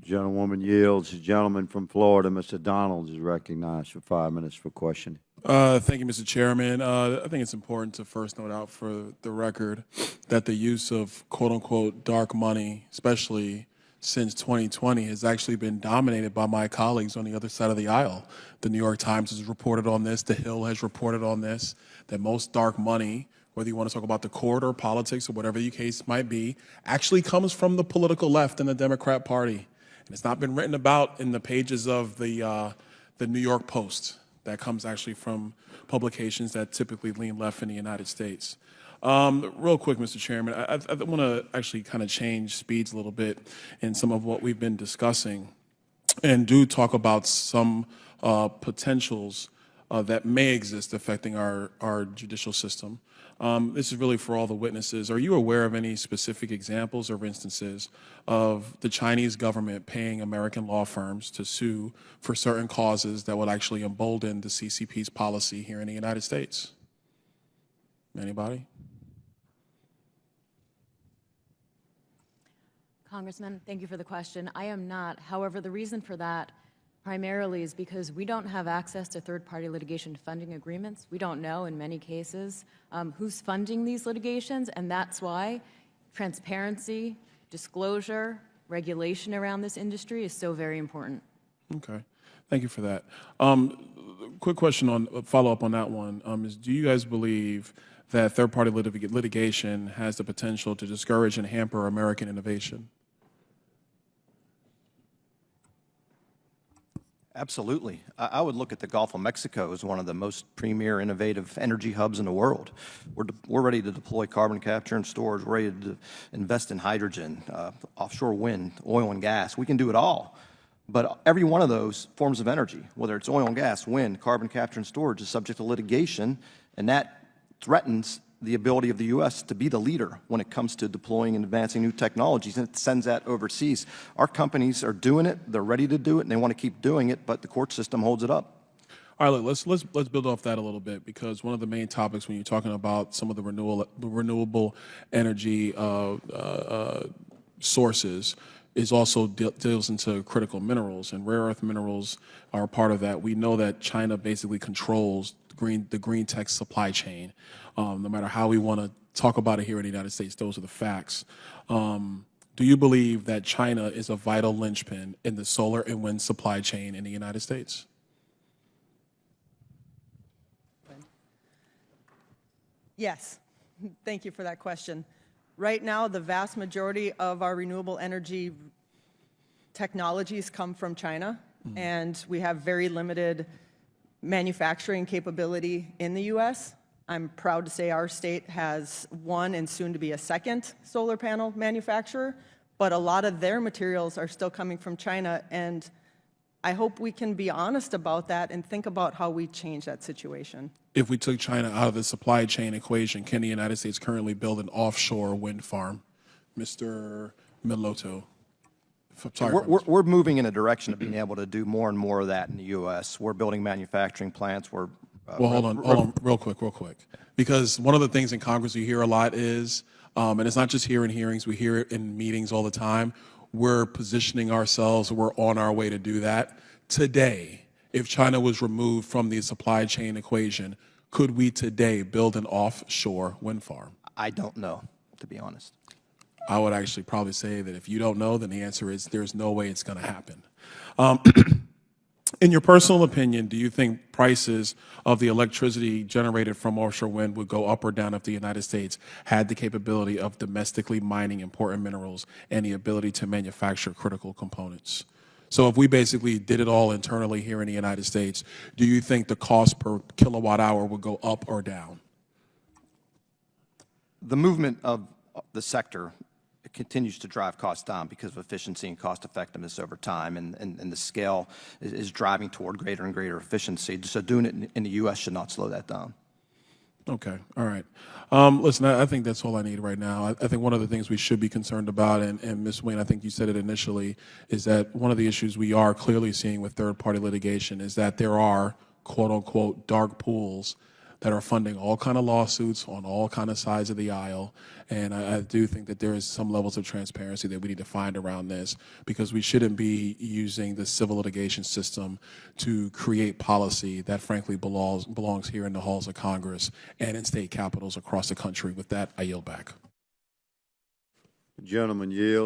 Gentlewoman yields. The gentleman from Florida, Mr. Donalds, is recognized for 5 minutes for questioning. Thank you, Mr. Chairman. I think it's important to first note out for the record that the use of quote-unquote dark money, especially since 2020, has actually been dominated by my colleagues on the other side of the aisle. The New York Times has reported on this. The Hill has reported on this, that most dark money, whether you want to talk about the court or politics or whatever the case might be, actually comes from the political left and the Democrat Party. And it's not been written about in the pages of the New York Post. That comes actually from publications that typically lean left in the United States. Real quick, Mr. Chairman, I want to actually kind of change speeds a little bit in some of what we've been discussing and do talk about some potentials that may exist affecting our judicial system. This is really for all the witnesses. Are you aware of any specific examples or instances of the Chinese government paying American law firms to sue for certain causes that would actually embolden the CCP's policy here in the United States? Anybody? Congressman, thank you for the question. I am not. However, the reason for that primarily is because we don't have access to third-party litigation funding agreements. We don't know, in many cases, who's funding these litigations, and that's why transparency, disclosure, regulation around this industry is so very important. Okay, thank you for that. Quick question on follow-up on that one is: do you guys believe that third-party litigation has the potential to discourage and hamper American innovation? Absolutely. I would look at the Gulf of Mexico as one of the most premier innovative energy hubs in the world. We're ready to deploy carbon capture and storage. We're ready to invest in hydrogen, offshore wind, oil and gas. We can do it all. But every one of those forms of energy, whether it's oil and gas, wind, carbon capture and storage, is subject to litigation, and that threatens the ability of the U.S. to be the leader when it comes to deploying and advancing new technologies, and it sends that overseas. Our companies are doing it, they're ready to do it, and they want to keep doing it, but the court system holds it up. All right, look, let's build off that a little bit, because one of the main topics when you're talking about some of the renewable energy sources is also deals into critical minerals, and rare earth minerals are a part of that. We know that China basically controls the green tech supply chain. No matter how we want to talk about it here in the United States, those are the facts. Do you believe that China is a vital linchpin in the solar and wind supply chain in the United States? Yes, thank you for that question. Right now, the vast majority of our renewable energy technologies come from China, and we have very limited manufacturing capability in the U.S. I'm proud to say our state has one and soon to be a second solar panel manufacturer, but a lot of their materials are still coming from China, and I hope we can be honest about that and think about how we change that situation. If we took China out of the supply chain equation, can the United States currently build an offshore wind farm? Mr. Miloto. Sorry, we're moving in a direction of being able to do more and more of that in the U.S. We're building manufacturing plants. Well, hold on, real quick. Because one of the things in Congress you hear a lot is, and it's not just here in hearings, we hear it in meetings all the time, we're positioning ourselves, we're on our way to do that. Today, if China was removed from the supply chain equation, could we today build an offshore wind farm? I don't know, to be honest. I would actually probably say that if you don't know, then the answer is there's no way it's going to happen. In your personal opinion, do you think prices of the electricity generated from offshore wind would go up or down if the United States had the capability of domestically mining important minerals and the ability to manufacture critical components? So if we basically did it all internally here in the United States, do you think the cost per kilowatt hour would go up or down? The movement of the sector continues to drive costs down because of efficiency and cost effectiveness over time, and the scale is driving toward greater and greater efficiency. So doing it in the U.S. should not slow that down. Okay, all right. Listen, I think that's all I need right now. I think one of the things we should be concerned about, and Ms. Wayne, I think you said it initially, is that one of the issues we are clearly seeing with third-party litigation is that there are, quote-unquote, dark pools that are funding all kind of lawsuits on all kind of sides of the aisle. And I do think that there is some levels of transparency that we need to find around this, because we shouldn't be using the civil litigation system to create policy that frankly belongs here in the halls of Congress and in state capitals across the country. With that, I yield back. The gentleman yields.